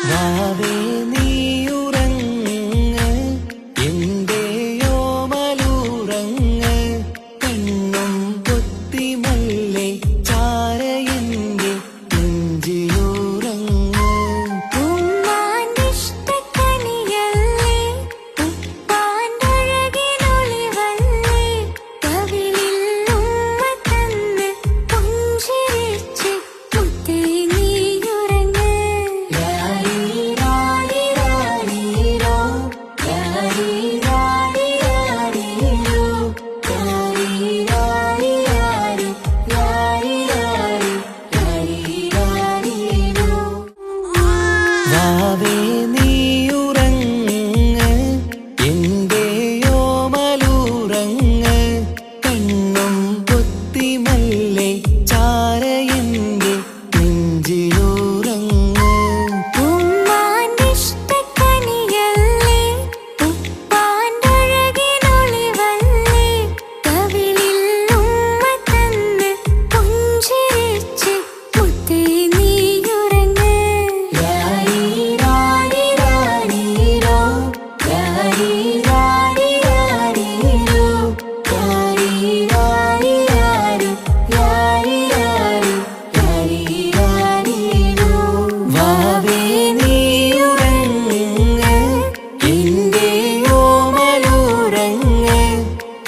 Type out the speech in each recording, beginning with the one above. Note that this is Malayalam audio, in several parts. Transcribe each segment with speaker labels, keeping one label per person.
Speaker 1: വാവേ നീയുറങ്ങ് എന്റെയോമലുറങ്ങ് കണ്ണും പൊത്തി മല്ലേ ചാരയെന്റെ നെഞ്ചിലുറങ്ങ്
Speaker 2: ഉമ്മാനിഷ്ടക്കനിയല്ലേ ഉപ്പാൻ്റഴകിനൊളിവല്ലേ കവിളിൽ ഉമ്മ തന്ന് പുഞ്ചിരിച്ച് മുത്തേ നീയുറങ്ങ് ലാരിരാരിരാരിരോ ലാരിരാരിരാരിരോ ലാരിരാരിരാരി ലാരിരാരി ലാരിരാരിരോ
Speaker 1: വാവേ നീയുറങ്ങ് എന്റെയോമലുറങ്ങ് കണ്ണും പൊത്തി മല്ലേ ചാരയെന്റെ നെഞ്ചിലുറങ്ങ്
Speaker 2: ഉമ്മാനിഷ്ടക്കനിയല്ലേ ഉപ്പാൻ്റഴകിനൊളിവല്ലേ കവിളിൽ ഉമ്മ തന്ന് പുഞ്ചിരിച്ച് മുത്തേ നീയുറങ്ങ് ലാരിരാരിരാരിരോ ലാരിരാരിരാരിരോ ലാരിരാരിരാരി ലാരിരാരി ലാരിരാരിരോ
Speaker 1: വാവേ നീയുറങ്ങ് എന്റെയോമലുറങ്ങ്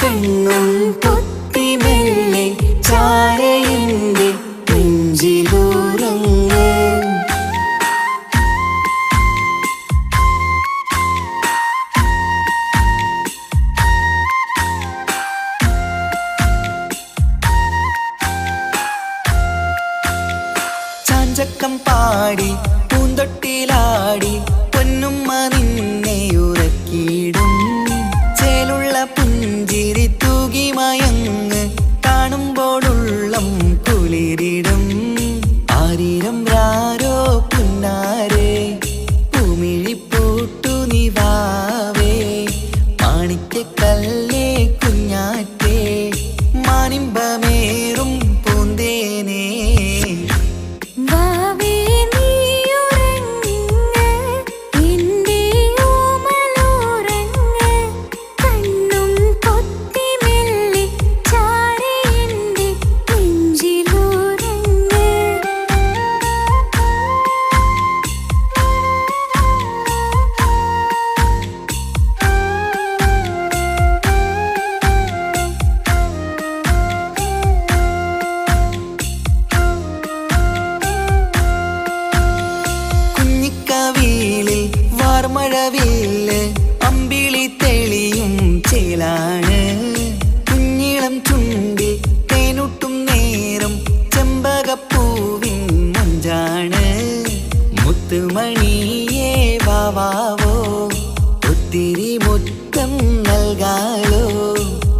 Speaker 1: കണ്ണും പൊത്തി മെല്ലെ ചാരയെന്റെ നെഞ്ചിലുറങ്ങ് ചാഞ്ചക്കം പാടി പൂന്തൊട്ടിലാടി പൊന്നുമ്മ നിന്നെ ഉറക്കിയിടും ചേലുള്ള പുഞ്ചിരി തൂകി മയങ്ങ് കാണുമ്പോഴുള്ളം കുളിരിടും ആരിരം രാരോ പുന്നാരേ പൂമിഴിപ്പൂട്ടു നിവാവേ മാണിക്കക്കല്ലേ കുഞ്ഞാറ്റേ മാനിമ്പമേറും പൂന്തേനേ
Speaker 2: വാവേ നീയുറങ്ങ് എന്റെയോമലുറങ്ങ് കണ്ണും പൊത്തി മെല്ലെ ചാരയെന്റെ നെഞ്ചിലുറങ്ങ്
Speaker 1: കുഞ്ഞിക്കവിളിൽ വാർമഴവില്ല് അമ്പിളി തെളിയും ചേലാണ് കുഞ്ഞിളം ചുണ്ടിൽ തേനൂട്ടും നേരം ചെമ്പകപ്പൂവിൻ മഞ്ചാണ് മുത്തുമണിയേ വാവാവോ ഒത്തിരി മുത്തം നൽകാലോ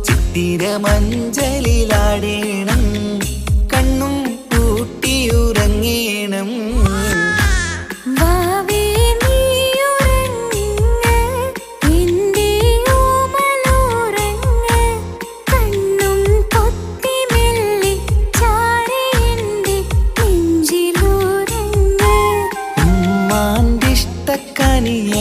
Speaker 1: ചിത്തിര മഞ്ചലിലാടേണം കണ്ണും പൂട്ടിയുറങ്ങേണം
Speaker 2: വാവേ നീയുറങ്ങ് എന്റെയോമലുറങ്ങ് കണ്ണും പൊത്തി മെല്ലെ ചാരയെന്റെ നെഞ്ചിലുറങ്ങ്
Speaker 1: ഉമ്മാന്റെ ഇഷ്ടക്കനിയ